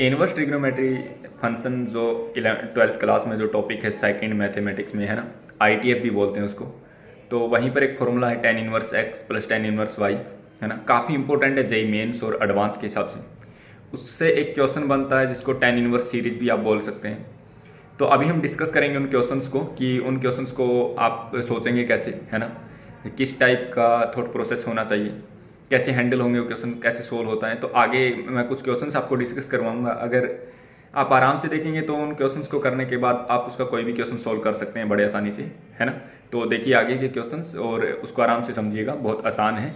Inverse trigonometry function जो 12th class में जो टॉपिक है सेकंड मैथमेटिक्स में है ना, ITF भी बोलते हैं उसको। तो वहीं पर एक फॉर्मूला है tan inverse x plus tan inverse y, है ना, काफ़ी इंपॉर्टेंट है जेई मेंस और एडवांस के हिसाब से। उससे एक क्वेश्चन बनता है जिसको tan इनवर्स सीरीज भी आप बोल सकते हैं। तो अभी हम डिस्कस करेंगे उन क्वेश्चंस को कि उन क्वेश्चंस को आप सोचेंगे कैसे, है ना, किस टाइप का थॉट प्रोसेस होना चाहिए, कैसे हैंडल होंगे वो क्वेश्चन, कैसे सोल्व होता है। तो आगे मैं कुछ क्वेश्चंस आपको डिस्कस करवाऊंगा। अगर आप आराम से देखेंगे तो उन क्वेश्चंस को करने के बाद आप उसका कोई भी क्वेश्चन सोल्व कर सकते हैं बड़े आसानी से, है ना। तो देखिए आगे के क्वेश्चंस और उसको आराम से समझिएगा, बहुत आसान है।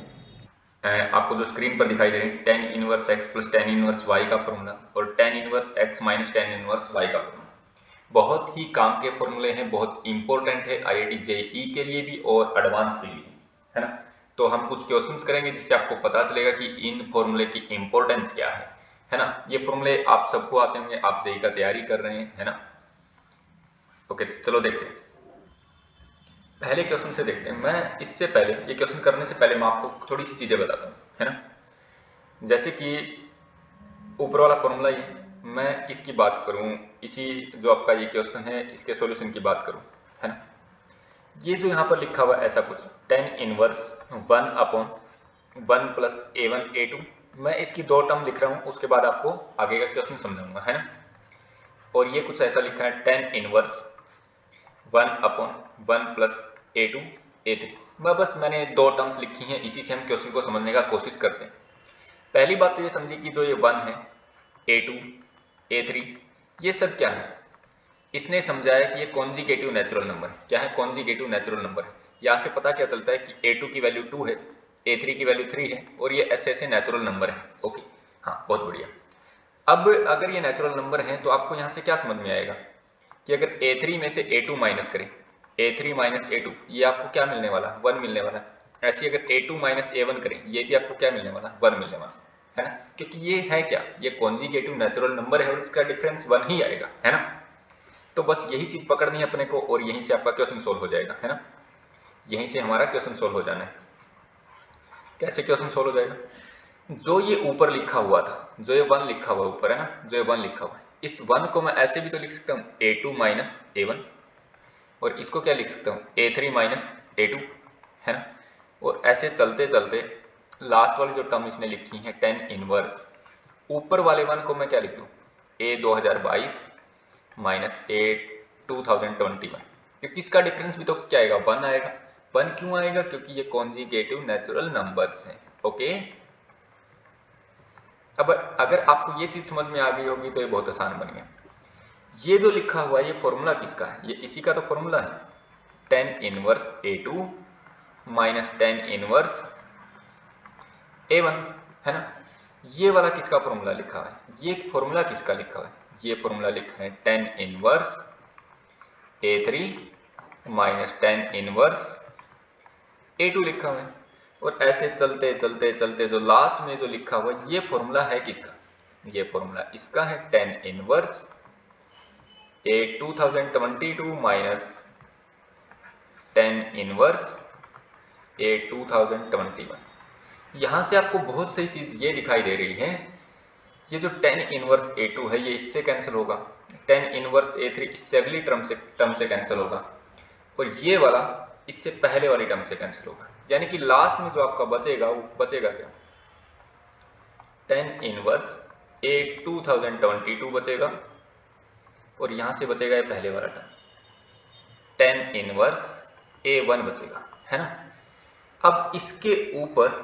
आपको जो स्क्रीन पर दिखाई दे रही है tan inverse x plus tan inverse y का फॉर्मूला और tan inverse x minus tan inverse y का फॉर्मूला बहुत ही काम के फॉर्मूले हैं, बहुत इंपॉर्टेंट है IIT JEE के लिए भी और एडवांस के लिए, है ना। तो हम कुछ क्वेश्चंस करेंगे जिससे आपको पता चलेगा कि इन फॉर्मूले की इंपॉर्टेंस क्या है ना। ये फॉर्मूले आप सबको आते होंगे, आप JEE का तैयारी कर रहे हैं, है ना। ओके, चलो देखते हैं पहले क्वेश्चन से देखते हैं। मैं इससे पहले ये क्वेश्चन करने से पहले मैं आपको थोड़ी सी चीजें बताता हूँ, है ना। जैसे कि ऊपर वाला फॉर्मूला ये, मैं इसकी बात करूं, इसी जो आपका ये क्वेश्चन है इसके सॉल्यूशन की बात करूं, है ना। ये जो यहाँ पर लिखा हुआ ऐसा कुछ tan inverse 1/1 plus a1 a2, मैं इसकी दो टर्म लिख रहा हूं, उसके बाद आपको आगे का क्वेश्चन समझाऊंगा, है ना। और ये कुछ ऐसा लिखा है tan inverse 1/1 plus a2 a3। मैंने दो टर्म्स लिखी हैं, इसी से हम क्वेश्चन को समझने का कोशिश करते हैं। पहली बात तो ये समझिए कि जो ये 1 है, a2 a3, ये सब क्या है। इसने समझाया कि ये कॉन्जिगेटिव नेचुरल नंबर है। क्या है? कॉन्जिगेटिव नेचुरल नंबर है। यहाँ से पता क्या चलता है कि a2 की वैल्यू 2 है, a3 की वैल्यू 3 है और ये ऐसे नेचुरल नंबर है। ओके, हाँ, बहुत बढ़िया। अब अगर ये नेचुरल नंबर है तो आपको यहाँ से क्या समझ में आएगा कि अगर a3 में से a2 माइनस करें, a3 माइनस a2, ये आपको क्या मिलने वाला? 1 मिलने वाला है। ऐसे अगर a2 माइनस a1 करें, ये भी आपको क्या मिलने वाला? 1 मिलने वाला है ना, क्योंकि ये है क्या, ये कॉन्जिगेटिव नेचुरल नंबर है और इसका डिफरेंस 1 ही आएगा, है ना। तो बस यही चीज पकड़नी है अपने को और यहीं से आपका क्वेश्चन सोल्व हो जाएगा, है ना। यहीं से हमारा क्वेश्चन सोल्व हो जाना है। कैसे क्वेश्चन सोल्व हो जाएगा? जो ये ऊपर लिखा हुआ था, जो ये 1 लिखा हुआ ऊपर है ना, जो ये 1 लिखा हुआ है, इस 1 को मैं ऐसे भी तो लिख सकता हूँ a2 माइनस a1, और इसको क्या लिख सकता हूँ a3 माइनस a2, है ना। और ऐसे चलते चलते लास्ट वाली जो टर्म इसने लिखी है tan इनवर्स, ऊपर वाले 1 को मैं क्या लिख दूँ a 2022 माइनस a 2021, क्योंकि इसका डिफरेंस भी तो क्या आएगा? 1 आएगा। 1 क्यों आएगा? क्योंकि ये कॉन्जिगेटिव नेचुरल नंबर्स हैं। ओके, अब अगर आपको ये चीज समझ में आ गई होगी तो ये बहुत आसान बन गया। ये जो लिखा हुआ है ये फॉर्मूला किसका है? ये इसी का तो फॉर्मूला है, tan inverse a2 minus tan inverse a1, है ना। ये वाला किसका फॉर्मूला लिखा है? ये फॉर्मूला किसका लिखा है? ये फॉर्मूला लिखा है tan inverse a3 minus tan inverse a2 लिखा हुआ है। और ऐसे चलते चलते चलते जो लास्ट में जो लिखा हुआ है ये फॉर्मूला है किसका? ये फॉर्मूला इसका है tan inverse a 2022 minus tan inverse a 2021। यहां से आपको बहुत सही चीज ये दिखाई दे रही है, ये जो tan इनवर्स a2 है ये इससे कैंसिल होगा, tan इनवर्स a3 इससे अगली टर्म से कैंसिल होगा, और ये वाला इससे पहले वाली टर्म से कैंसिल होगा। यानी कि लास्ट में जो आपका बचेगा वो बचेगा क्या? tan इनवर्स a 2022 बचेगा, और यहां से बचेगा ये पहले वाला टर्म tan इनवर्स a1 बचेगा, है ना। अब इसके ऊपर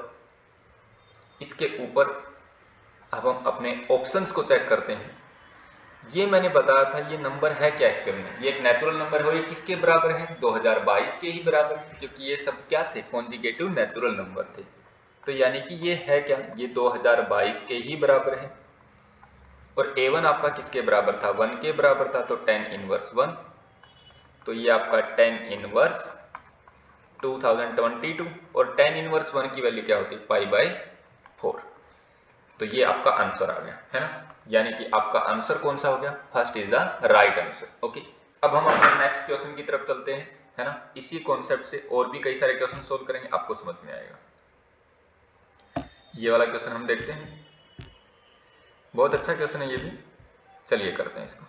अब हम अपने ऑप्शंस को चेक करते हैं। ये मैंने बताया था ये नंबर है क्या एक्चुअल में? ये एक नेचुरल नंबर है और ये किसके बराबर है? 2022 के ही बराबर है, क्योंकि ये सब क्या थे? कॉन्जिगेटिव नेचुरल नंबर थे। तो यानी कि ये है क्या? ये 2022 के ही बराबर है। और a1 आपका किसके बराबर था? 1 के बराबर था, तो tan इनवर्स 1। तो ये आपका tan इनवर्स 2022, और tan इनवर्स 1 की वैल्यू क्या होती है? π/4। तो ये आपका आंसर आ गया, है ना। यानी कि आपका आंसर कौन सा हो गया? First is the right answer. Okay, अब हम अपने नेक्स्ट क्वेश्चन की तरफ चलते हैं, है ना। इसी कॉन्सेप्ट से और भी कई सारे क्वेश्चन सोल्व करेंगे, आपको समझ में आएगा। ये वाला क्वेश्चन हम देखते हैं, बहुत अच्छा क्वेश्चन है ये भी। चलिए करते हैं इसको।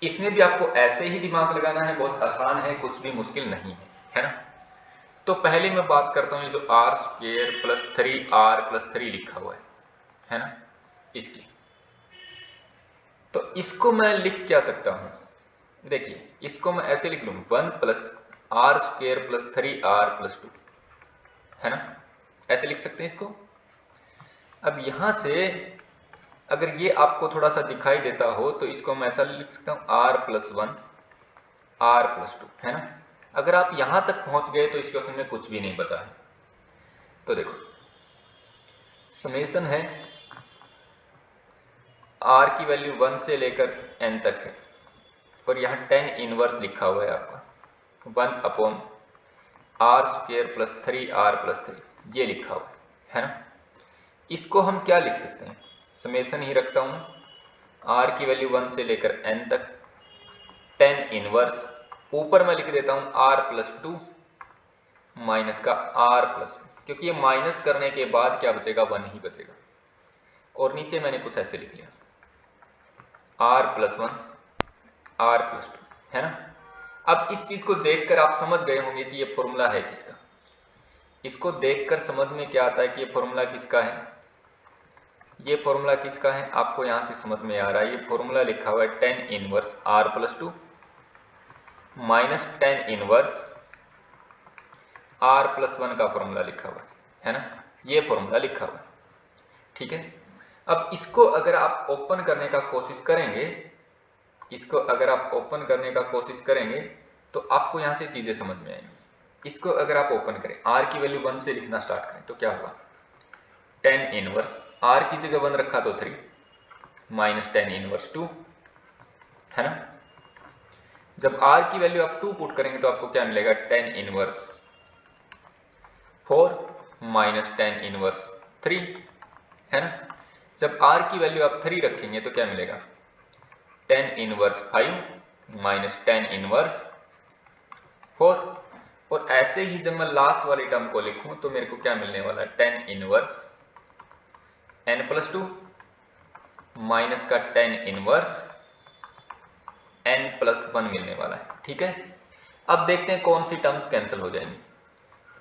इसमें भी आपको ऐसे ही दिमाग लगाना है, बहुत आसान है, कुछ भी मुश्किल नहीं है ना। तो पहले मैं बात करता हूँ ये जो आर स्क्वेयर प्लस 3r+3 लिखा हुआ है ना, इसकी। तो इसको मैं लिख क्या सकता हूँ, देखिए इसको मैं ऐसे लिख लूँ 1 + r² + 3r+2 है ना, ऐसे लिख सकते हैं इसको। अब यहां से अगर ये आपको थोड़ा सा दिखाई देता हो तो इसको मैं ऐसा लिख सकता हूँ r+1 r+2 है ना। अगर आप यहां तक पहुंच गए तो इस क्वेश्चन में कुछ भी नहीं बचा है। तो देखो समेशन है, r की वैल्यू 1 से लेकर n तक है और यहाँ tan इनवर्स लिखा हुआ है आपका 1/r² + 3r+3 ये लिखा हुआ है ना। इसको हम क्या लिख सकते हैं, समेशन ही रखता हूं, r की वैल्यू 1 से लेकर n तक tan इनवर्स, ऊपर मैं लिख देता हूं r+2 माइनस का r+1, क्योंकि ये माइनस करने के बाद क्या बचेगा, 1 ही बचेगा। और नीचे मैंने कुछ ऐसे लिख लिया r+1 r+2 है ना। अब इस चीज को देखकर आप समझ गए होंगे कि ये फॉर्मूला है किसका। इसको देखकर समझ में क्या आता है कि ये फॉर्मूला किसका है, ये फॉर्मूला किसका है आपको यहां से समझ में आ रहा है। ये फॉर्मूला लिखा हुआ है tan inverse r+2 minus tan inverse r+1 का फॉर्मूला लिखा हुआ है ना, ये फॉर्मूला लिखा हुआ है, ठीक है। अब इसको अगर आप ओपन करने का कोशिश करेंगे, इसको अगर आप ओपन करने का कोशिश करेंगे तो आपको यहां से चीजें समझ में आएंगी। इसको अगर आप ओपन करें, r की वैल्यू 1 से लिखना स्टार्ट करें तो क्या होगा, tan इनवर्स r की जगह 1 रखा तो 3 माइनस tan इनवर्स 2 है ना। जब r की वैल्यू आप 2 पुट करेंगे तो आपको क्या मिलेगा, tan inverse 4 minus tan inverse 3 है ना। जब r की वैल्यू आप 3 रखेंगे तो क्या मिलेगा, tan inverse 5 minus tan inverse 4। और ऐसे ही जब मैं लास्ट वाली टर्म को लिखूं तो मेरे को क्या मिलने वाला है, tan इनवर्स n+2 माइनस का tan इनवर्स n+1 मिलने वाला है, ठीक है। अब देखते हैं कौन सी टर्म्स कैंसिल हो जाएंगी।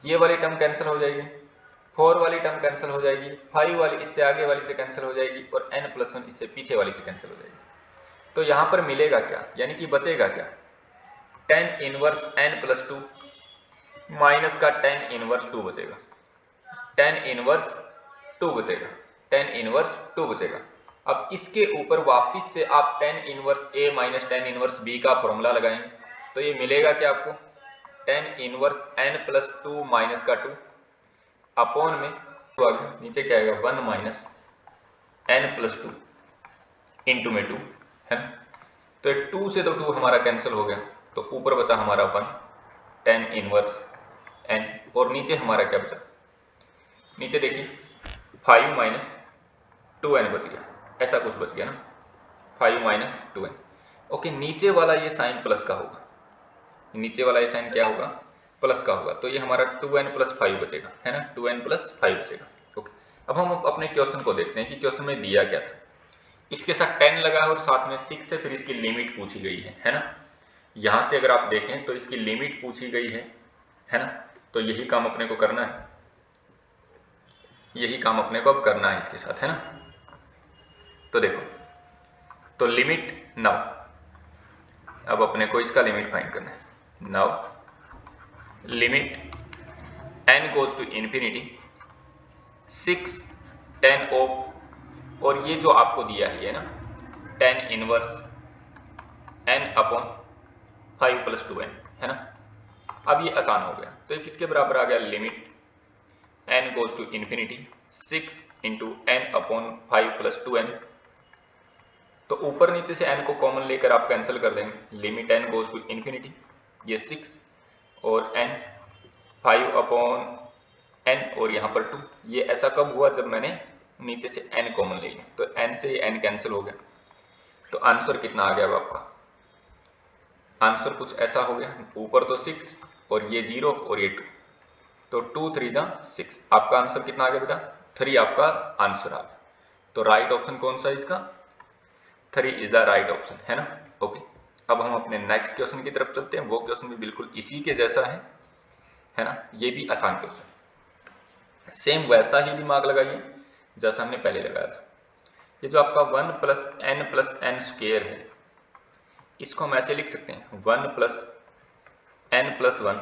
ये वाली टर्म कैंसिल हो जाएगी, 4 वाली टर्म कैंसिल हो जाएगी, 5 वाली इससे आगे वाली से कैंसिल हो जाएगी और n+1 इससे पीछे वाली से कैंसिल हो जाएगी। तो यहां पर मिलेगा क्या, यानी कि बचेगा क्या, tan इनवर्स n+2 माइनस का tan इनवर्स 2 बचेगा, tan इनवर्स 2 बचेगा, tan इनवर्स 2 बचेगा। अब इसके ऊपर वापिस से आप tan inverse a minus tan inverse b का फॉर्मूला लगाएंगे तो ये मिलेगा क्या आपको, tan इनवर्स n+2 माइनस का 2 अपॉन में तो आगे नीचे क्या आएगा, 1 माइनस n+2 इंटू में 2 है ना। तो 2 से तो 2 हमारा कैंसिल हो गया, तो ऊपर बचा हमारा 1 tan इनवर्स n और नीचे हमारा क्या बचा, नीचे देखिए 5 माइनस 2n बच गया, ऐसा कुछ बच गया ना, 5 माइनस 2n। ओके, नीचे वाला ये साइन प्लस का होगा, नीचे वाला ये साइन क्या होगा, प्लस का होगा। तो ये हमारा 2n+5 बचेगा है ना, 2n+5 बचेगा। ओके, अब हम अपने क्वेश्चन को देखते हैं कि क्वेश्चन में दिया क्या था। इसके साथ 10 लगा है और साथ में 6 है, फिर इसकी लिमिट पूछी गई है ना। यहां से अगर आप देखें तो इसकी लिमिट पूछी गई है ना। तो यही काम अपने को करना है, यही काम अपने को अब करना है इसके साथ है ना। तो देखो, तो लिमिट नाउ, अब अपने को इसका लिमिट फाइंड करना है। Now limit n goes to infinity 6 tan of, और ये जो आपको दिया है ना tan इनवर्स n/5 + 2n है ना। अब ये आसान हो गया, तो ये किसके बराबर आ गया, limit n goes to infinity 6 × n/5 + 2n। तो ऊपर नीचे से n को कॉमन लेकर आप कैंसिल कर देंगे, limit n goes to infinity, ये 6 और n 5/n और यहाँ पर 2। ये ऐसा कब हुआ, जब मैंने नीचे से n कॉमन ले लिया, तो n से n कैंसिल हो गया। तो आंसर कितना आ गया अब आपका, आंसर कुछ ऐसा हो गया, ऊपर तो 6 और ये 0 और ये 2, तो 2 3 जा 6। आपका आंसर कितना आ गया बेटा, 3 आपका आंसर आ गया। तो राइट ऑप्शन कौन सा है इसका, 3 इज द राइट ऑप्शन, है ना। ओके, अब हम अपने नेक्स्ट क्वेश्चन की तरफ चलते हैं। वो क्वेश्चन भी बिल्कुल इसी के जैसा है ना। ये भी आसान क्वेश्चन, सेम वैसा ही दिमाग लगाइए जैसा हमने पहले लगाया था। ये जो आपका 1 + n स्क्वायर है, इसको हम ऐसे लिख सकते हैं 1 + n + 1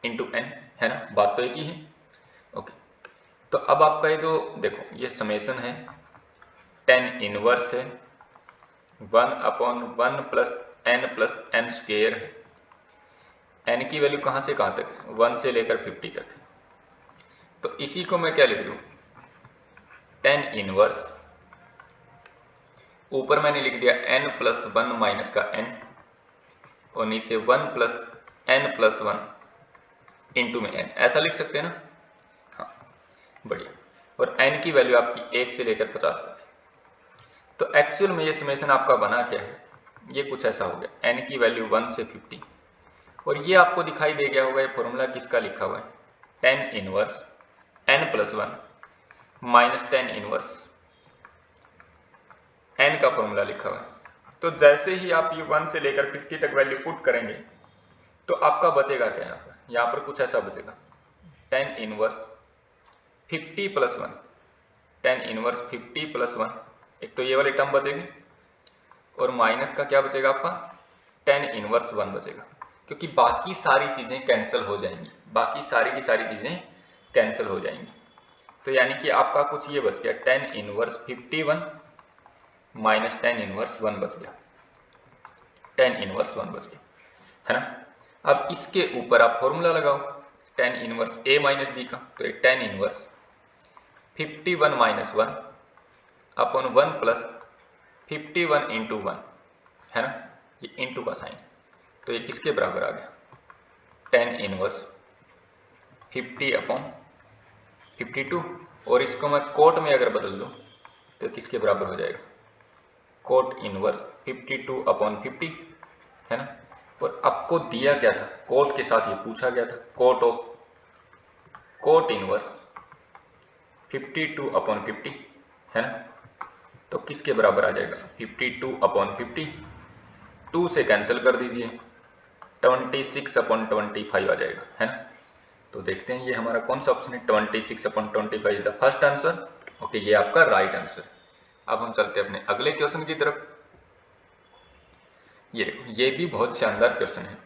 इंटू n, है ना। बात तो एक ही है। ओके, तो अब आपका ये जो देखो ये समेशन है, tan इनवर्स है 1/1 + n स्क्वायर है। n की वैल्यू कहाँ से कहाँ तक है, 1 से लेकर 50 तक। तो इसी को मैं क्या लिख दूँ, tan इनवर्स, ऊपर मैंने लिख दिया n + 1 माइनस का n, और नीचे 1 + n + 1 इंटू में n, ऐसा लिख सकते हैं ना। हाँ, बढ़िया। और n की वैल्यू आपकी 1 से लेकर 50 तक। तो एक्चुअल में ये समेशन आपका बना क्या है, ये कुछ ऐसा हो गया, n की वैल्यू 1 से 50, और ये आपको दिखाई दे गया होगा ये फॉर्मूला किसका लिखा हुआ है, tan inverse n + 1 minus tan inverse n का फॉर्मूला लिखा हुआ है। तो जैसे ही आप ये 1 से लेकर 50 तक वैल्यू पुट करेंगे तो आपका बचेगा क्या, यहाँ पर कुछ ऐसा बचेगा, tan इनवर्स 50 + 1, tan इनवर्स 50 + 1, एक तो ये वाली टर्म बचेगी, और माइनस का क्या बचेगा आपका, tan इनवर्स 1 बचेगा, क्योंकि बाकी सारी चीज़ें कैंसिल हो जाएंगी, बाकी सारी की सारी चीज़ें कैंसिल हो जाएंगी। तो यानी कि आपका कुछ ये बच गया, tan inverse 51 minus tan inverse 1 बच गया, tan इनवर्स 1 बच गया, है ना। अब इसके ऊपर आप फॉर्मूला लगाओ tan inverse a minus b का, तो ये tan इनवर्स 51 - 1 अपॉन 1 + 51 इंटू 1, है ना। ये इंटू का साइन, तो ये किसके बराबर आ गया, tan इनवर्स 50/52, और इसको मैं कोट में अगर बदल दूं तो किसके बराबर हो जाएगा, कोट इनवर्स 52/50, है ना। और आपको दिया क्या था, कोट के साथ ये पूछा गया था, कोट इनवर्स 52/50, है ना। तो किसके बराबर आ जाएगा, 52/50, 2 से कैंसिल कर दीजिए, 26/25 आ जाएगा, है ना। तो देखते हैं ये हमारा कौन सा ऑप्शन है, 26/25 is the first answer. Okay, ये आपका राइट आंसर। अब हम चलते हैं अपने अगले क्वेश्चन की तरफ। ये देखो, ये भी बहुत शानदार क्वेश्चन है,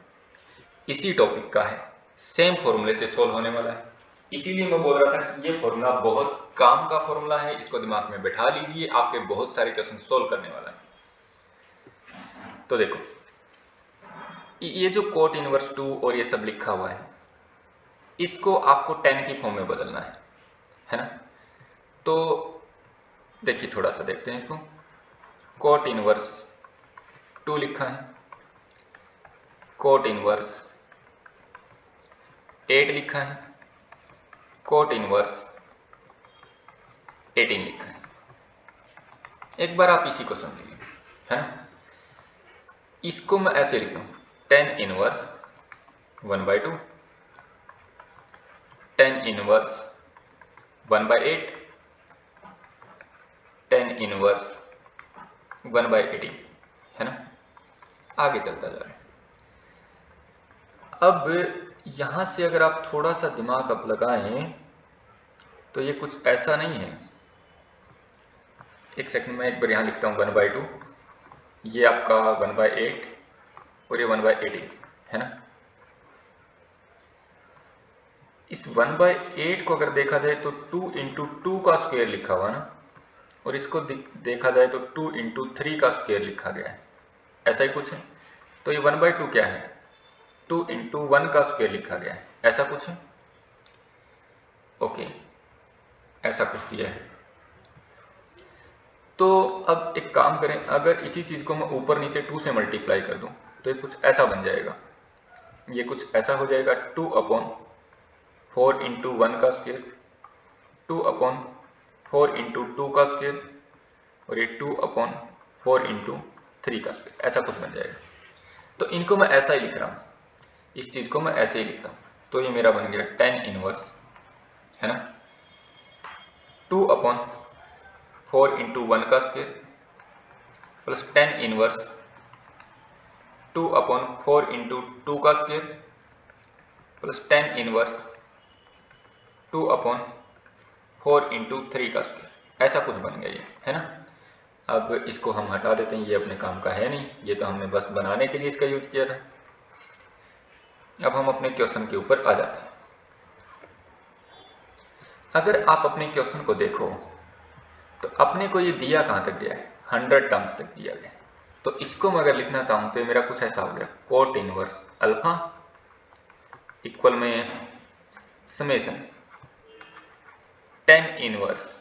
इसी टॉपिक का है, सेम फॉर्मूले से सोल्व होने वाला है। इसीलिए मैं बोल रहा था कि ये फॉर्मूला बहुत काम का फॉर्मूला है, इसको दिमाग में बैठा लीजिए, आपके बहुत सारे क्वेश्चन सोल्व करने वाला है। तो देखो, ये जो कोट इनवर्स 2 और ये सब लिखा हुआ है, इसको आपको tan की फॉर्म में बदलना है ना। तो देखिए, थोड़ा सा देखते हैं इसको, कोट इनवर्स 2 लिखा है, कोट इनवर्स 8 लिखा है, कोट इनवर्स 18 लिखा है। एक बार आप इसी को समझिए, है ना। इसको मैं ऐसे लिखता हूं, tan inverse 1/2, tan inverse 1/8, tan inverse 1/18, है ना। आगे चलता जा रहा है। अब यहां से अगर आप थोड़ा सा दिमाग अब लगाएं तो ये कुछ ऐसा नहीं है, एक सेकंड में एक बार यहां लिखता हूं 1/2, ये आपका 1/8 और ये 1/18, है ना। इस 1/8 को अगर देखा जाए तो 2 × 2 का स्क्वायर लिखा हुआ ना, और इसको देखा जाए तो 2 × 3 का स्क्वायर लिखा गया है, ऐसा ही कुछ है। तो ये 1/2 क्या है, 2 × 1 का स्क्वायर लिखा गया है, ऐसा कुछ है। ओके, ऐसा कुछ दिया है। तो अब एक काम करें, अगर इसी चीज को मैं ऊपर नीचे 2 से मल्टीप्लाई कर दूं तो ये कुछ ऐसा बन जाएगा, ये कुछ ऐसा हो जाएगा, 2/4 × 1 का स्क्वायर, 2/4 × 2 का स्क्वायर, और ये 2/4 × 3 का स्क्वायर, ऐसा कुछ बन जाएगा। तो इनको मैं ऐसा ही लिख रहा हूँ, इस चीज को मैं ऐसे ही लिखता हूँ, तो ये मेरा बन गया tan इनवर्स, है ना, 2/4 × 1 का square plus tan inverse 2/4 into 2 का square plus tan inverse 2/4 into 3 का स्क्वायर, ऐसा कुछ बन गया ये, है ना। अब इसको हम हटा देते हैं, ये अपने काम का है नहीं, ये तो हमने बस बनाने के लिए इसका यूज किया था। अब हम अपने क्वेश्चन के ऊपर आ जाते हैं। अगर आप अपने क्वेश्चन को देखो तो अपने को ये दिया कहाँ तक गया है, 100 टर्म्स तक दिया गया है। तो इसको मैं अगर लिखना चाहूँ तो मेरा कुछ ऐसा हो गया, कोट इनवर्स अल्फा इक्वल में समेशन टेन इनवर्स,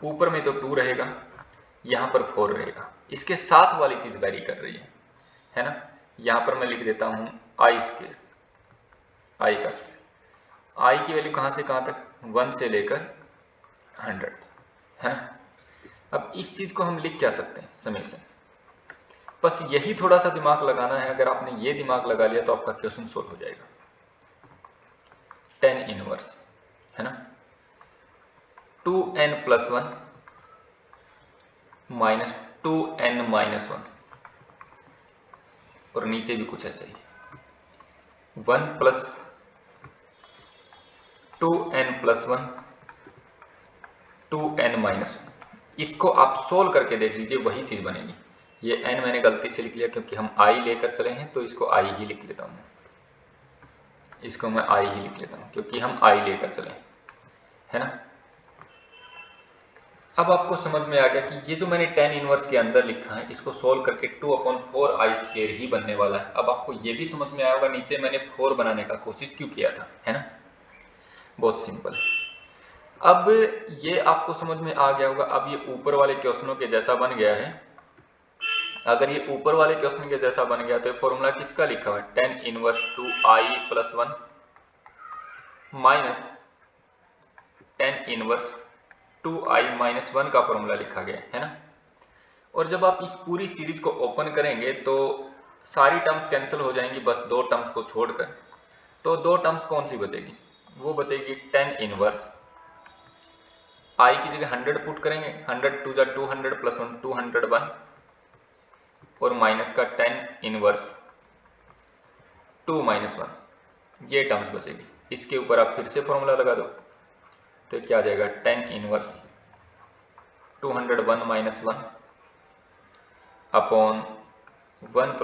ऊपर में तो 2 रहेगा, यहाँ पर 4 रहेगा, इसके साथ वाली चीज वेरी कर रही है ना। यहाँ पर मैं लिख देता हूँ आई स्क्वायर, आई का स्क्वायर, आई की वैल्यू कहाँ से कहाँ तक, 1 से लेकर 100 है ना। अब इस चीज को हम लिख क्या सकते हैं, समेशन। बस यही थोड़ा सा दिमाग लगाना है, अगर आपने ये दिमाग लगा लिया तो आपका क्वेश्चन सोल्व हो जाएगा। टेन इनवर्स है ना, 2n + 1 माइनस 2n - 1, और नीचे भी कुछ ऐसा ही 1 + 2n + 1 2n - 1। इसको आप सोल्व करके देख लीजिए, वही चीज बनेगी। ये n मैंने गलती से लिख लिया क्योंकि हम i लेकर चले हैं, तो इसको i ही लिख लेता हूँ, इसको मैं i ही लिख लेता हूँ क्योंकि हम i लेकर चले है ना। अब आपको समझ में आ गया कि ये जो मैंने टेन इनवर्स के अंदर लिखा है, इसको सोल्व करके 2/4 आई स्क्वायर ही बनने वाला है। अब आपको ये भी समझ में आया होगा नीचे मैंने 4 बनाने का कोशिश क्यों किया था, है ना। बहुत सिंपल। अब ये आपको समझ में आ गया होगा। अब ये ऊपर वाले क्वेश्चनों के जैसा बन गया है। अगर ये ऊपर वाले क्वेश्चन के जैसा बन गया तो ये फॉर्मूला किसका लिखा हुआ है, tan inverse 2i + 1 minus tan inverse 2i - 1 का फॉर्मूला लिखा गया है ना। और जब आप इस पूरी सीरीज को ओपन करेंगे तो सारी टर्म्स कैंसिल हो जाएंगी, बस 2 टर्म्स को छोड़कर। तो 2 टर्म्स कौन सी बचेगी, वो बचेगी टेन इनवर्स i की जगह 100 पुट करेंगे, 100 × 2 = 200 + 1 201, और माइनस का टेन इनवर्स 2 - 1, ये टर्म्स बचेगी। इसके ऊपर आप फिर से फॉर्मूला लगा दो तो क्या आ जाएगा, टेन इनवर्स 201 - 1 अपॉन 1 +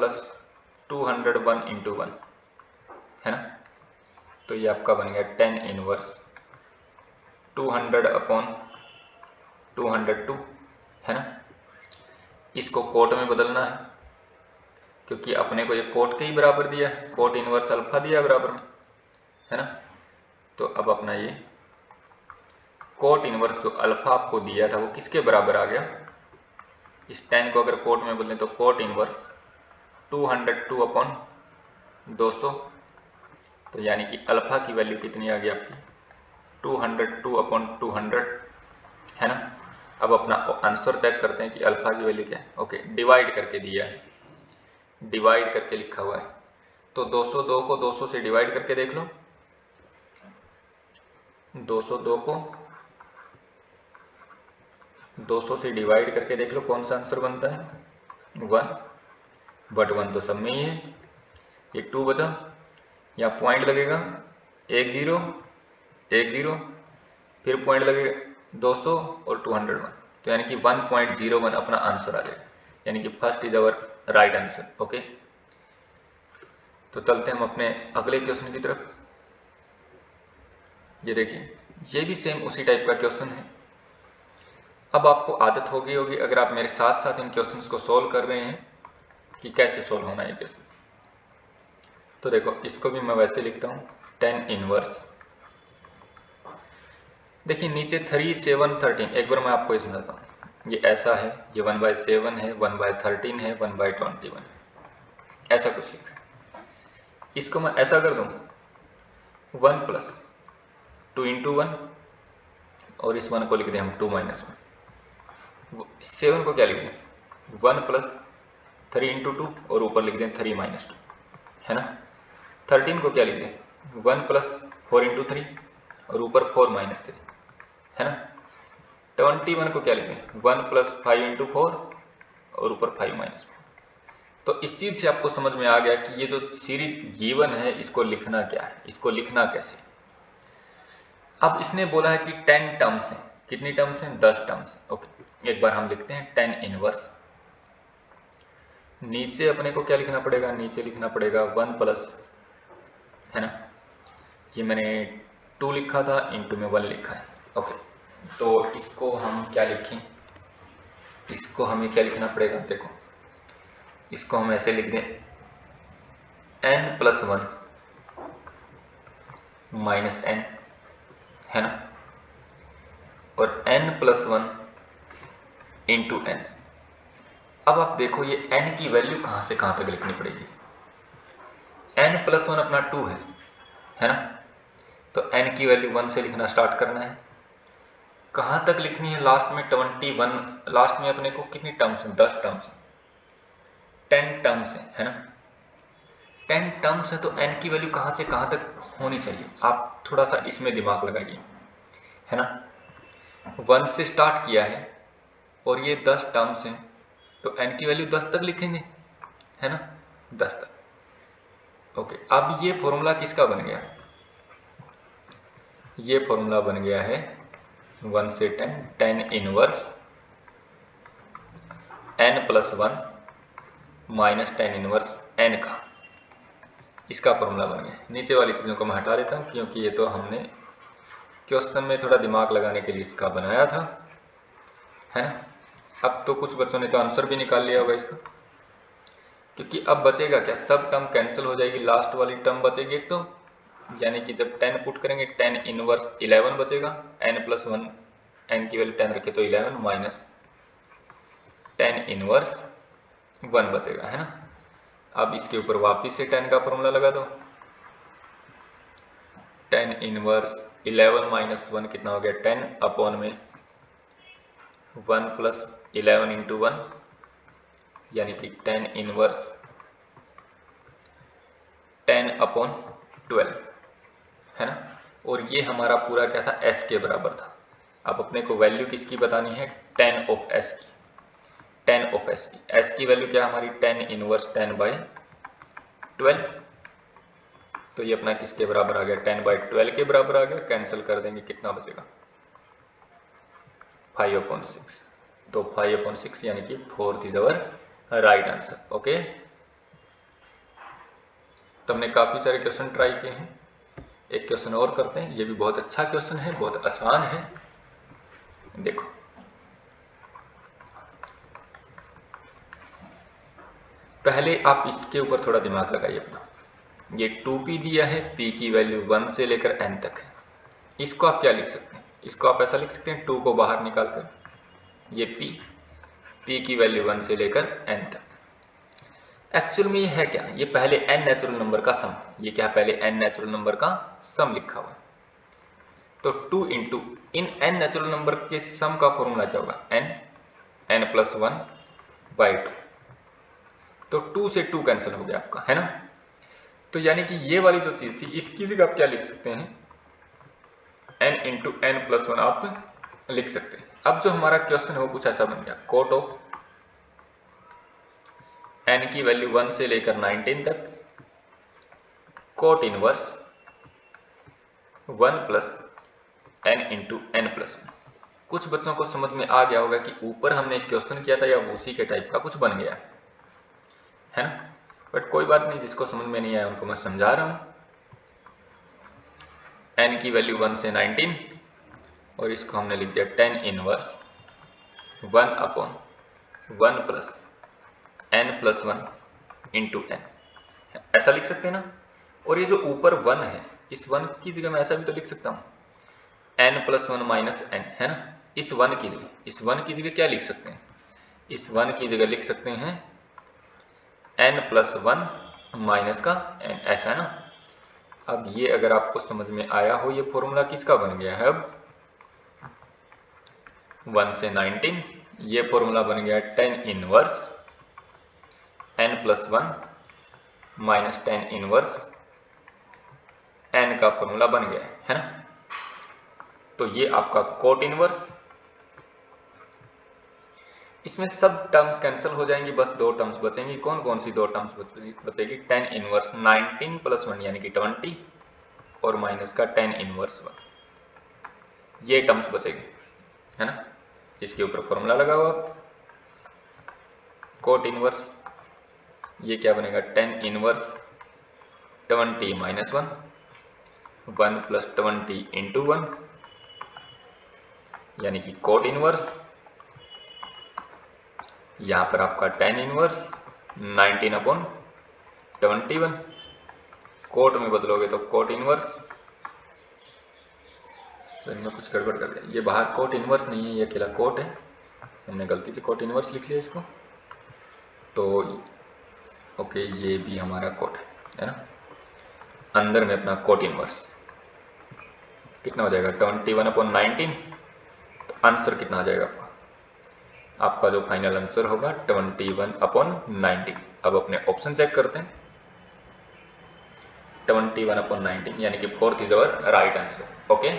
201 × 1 है ना। तो ये आपका बन गया टेन इनवर्स 200/202 है ना। इसको कोट में बदलना है क्योंकि अपने को ये कोट के ही बराबर दिया है, कोट इनवर्स अल्फा दिया है बराबर में, है ना। तो अब अपना ये कोट इनवर्स जो अल्फा आपको दिया था वो किसके बराबर आ गया, इस टेन को अगर कोट में बदलें तो कोट इनवर्स 202/200, तो यानी कि अल्फा की वैल्यू कितनी आ गई आपकी 202/200 है ना। अब अपना आंसर चेक करते हैं कि अल्फा की वैल्यू क्या है। ओके, डिवाइड करके दिया है, डिवाइड करके लिखा हुआ है, तो 202 को 200 से डिवाइड करके देख लो, 202 को 200 से डिवाइड करके देख लो कौन सा आंसर बनता है, 1, बट 1 तो सब में ही है, ये 2 बचा, यहाँ पॉइंट लगेगा 1 0 1 0, फिर पॉइंट लगेगा 200 और 201, तो यानी कि 1.01 अपना आंसर आ जाएगा, यानी कि first is our right answer. Okay, तो चलते हैं हम अपने अगले क्वेश्चन की तरफ। ये देखिए, ये भी सेम उसी टाइप का क्वेश्चन है। अब आपको आदत हो गई होगी अगर आप मेरे साथ साथ इन क्वेश्चंस को सोल्व कर रहे हैं कि कैसे सोल्व होना है क्वेश्चन। तो देखो, इसको भी मैं वैसे लिखता हूँ, टेन इनवर्स, देखिए नीचे 3 7 13, एक बार मैं आपको ये समझाता हूँ। ये ऐसा है, ये 1/7 है, 1/13 है, 1/21, ऐसा कुछ लिखा है। इसको मैं ऐसा कर दूँ, 1 + 2 × 1, और इस 1 को लिख दें हम 2 - 1। 7 को क्या लिख दें, 1 + 3 × 2, और ऊपर लिख दें 3 - 2 है ना। 13 को क्या लिख दें, 1 + 4 × 3, और ऊपर 4 - 3 है ना। 21 को क्या लिखें, 1 + 5 × 4, और ऊपर 5 माइनस 4। तो इस चीज से आपको समझ में आ गया कि ये जो सीरीज गिवन है इसको लिखना क्या है, इसको लिखना कैसे। अब इसने बोला है कि 10 टर्म्स हैं। कितनी टर्म्स हैं? 10 टर्म्स। ओके, एक बार हम लिखते हैं 10 इनवर्स। नीचे अपने को क्या लिखना पड़ेगा? नीचे लिखना पड़ेगा 1 प्लस, है ना, ये मैंने 2 लिखा था, इंटू में 1 लिखा है। ओके, तो इसको हम क्या लिखें? इसको हमें क्या लिखना पड़ेगा? देखो, इसको हम ऐसे लिख दें n प्लस 1 माइनस n, है ना, और n प्लस 1 इंटू n। अब आप देखो ये n की वैल्यू कहां से कहां तक लिखनी पड़ेगी। n प्लस 1 अपना 2 है ना, तो n की वैल्यू 1 से लिखना स्टार्ट करना है। कहां तक लिखनी है? लास्ट में 21, लास्ट में अपने को कितनी टर्म्स हैं? 10 टर्म्स, 10 टर्म्स है ना। 10 टर्म्स है तो n की वैल्यू कहां से कहां तक होनी चाहिए? आप थोड़ा सा इसमें दिमाग लगाइए, है ना। 1 से स्टार्ट किया है और ये 10 टर्म्स हैं, तो n की वैल्यू 10 तक लिखेंगे, है ना, 10 तक। ओके, अब ये फॉर्मूला किसका बन गया? ये फॉर्मूला बन गया है 1 से 10, 10 inverse n plus 1 minus 10 inverse n का, इसका फॉर्मूला बन गया। नीचे वाली चीज़ों को मैं हटा देता हूँ क्योंकि ये तो हमने क्वेश्चन में थोड़ा दिमाग लगाने के लिए इसका बनाया था, है ना। अब तो कुछ बच्चों ने तो आंसर भी निकाल लिया होगा इसका, क्योंकि अब बचेगा क्या? सब टर्म कैंसिल हो जाएगी, लास्ट वाली टर्म बचेगी एक तो, यानी कि जब 10 पुट करेंगे 10 इनवर्स 11 बचेगा, n प्लस 1, n की वैल्यू 10 रखे तो 11 माइनस 10 इनवर्स 1 बचेगा, है ना। अब इसके ऊपर वापिस से 10 का फॉर्मूला लगा दो। 10 इनवर्स 11 माइनस 1 कितना हो गया? 10 अपॉन में 1 प्लस 11 इंटू 1, यानी कि 10 इनवर्स 10 अपॉन 12, है ना। और ये हमारा पूरा क्या था? s के बराबर था। अब अपने को वैल्यू किसकी बतानी है? 10 ऑफ s की, 10 ऑफ s की। s की वैल्यू क्या हमारी? 10 इनवर्स 10 बाई 12। तो ये अपना किसके बराबर आ गया? 10 बाई 12 के बराबर आ गया। कैंसिल कर देंगे, कितना बचेगा? 5/6। तो 5/6 यानी कि 4th is our right answer. Okay, तो हमने काफी सारे क्वेश्चन ट्राई किए हैं। एक क्वेश्चन और करते हैं, ये भी बहुत अच्छा क्वेश्चन है, बहुत आसान है। देखो, पहले आप इसके ऊपर थोड़ा दिमाग लगाइए अपना। ये 2p दिया है, p की वैल्यू 1 से लेकर n तक है। इसको आप क्या लिख सकते हैं? इसको आप ऐसा लिख सकते हैं, 2 को बाहर निकालकर ये p की वैल्यू 1 से लेकर n तक। एक्चुअल में ये है क्या? ये पहले n नेचुरल नंबर का सम, ये क्या? पहले n नेचुरल नंबर का सम लिखा हुआ है। तो 2 इंटू इन n नेचुरल नंबर के सम का फॉर्मूला क्या होगा? n plus 1 by 2। तो 2 से 2 कैंसिल हो गया आपका, है ना। तो यानी कि ये वाली जो चीज थी, इसकी जगह आप क्या लिख सकते हैं? n इंटू n प्लस 1 आप लिख सकते हैं। अब जो हमारा क्वेश्चन है वो कुछ ऐसा बन गया, कोट ऑफ n की वैल्यू 1 से लेकर 19 तक, cot inverse 1 plus n into n plus 1। कुछ बच्चों को समझ में आ गया होगा कि ऊपर हमने एक क्वेश्चन किया था या उसी के टाइप का कुछ बन गया, है ना। बट कोई बात नहीं, जिसको समझ में नहीं आया उनको मैं समझा रहा हूं। n की वैल्यू 1 से 19 और इसको हमने लिख दिया 10 inverse 1 upon 1 plus n plus 1 into n, ऐसा लिख सकते हैं ना। और ये जो ऊपर 1 है, इस 1 की जगह मैं ऐसा भी तो लिख सकता हूँ, n प्लस 1 माइनस n, है ना। इस 1 की जगह, इस 1 की जगह क्या लिख सकते हैं? इस 1 की जगह लिख सकते हैं n प्लस 1 माइनस का n, ऐसा है ना। अब ये अगर आपको समझ में आया हो, ये फॉर्मूला किसका बन गया है? अब 1 से 19, ये फॉर्मूला बन गया 10 inverse n plus 1 minus 10 inverse n का फॉर्मूला बन गया है ना। तो ये आपका कोट इनवर्स इसमें सब टर्म्स कैंसिल हो जाएंगी, बस दो टर्म्स बचेंगी। कौन कौन सी दो टर्म्स बचेगी? tan इनवर्स 19 + 1 यानी कि 20 और माइनस का tan इनवर्स 1, ये टर्म्स बचेगी, है ना। इसके ऊपर फॉर्मूला लगा हुआ कोट इनवर्स, ये क्या बनेगा? tan इनवर्स 20 - 1 1 + 20 × 1 यानी कि कोट इनवर्स, यहां पर आपका tan इनवर्स 19/21, कोट में बदलोगे तो कोट इनवर्स, तो इनमें कुछ गड़बड़ कर दिया, ये बाहर कोट इनवर्स नहीं है, ये अकेला कोट है, हमने गलती से कोट इनवर्स लिख लिया इसको, तो ओके ये भी हमारा कोट है ना। अंदर में अपना कोट इनवर्स कितना हो जाएगा? 21/19, तो आंसर कितना आ जाएगा आपका? आपका जो फाइनल आंसर होगा 21/19। अब अपने ऑप्शन चेक करते हैं। 21/19 यानी कि 4th is our right answer. Okay.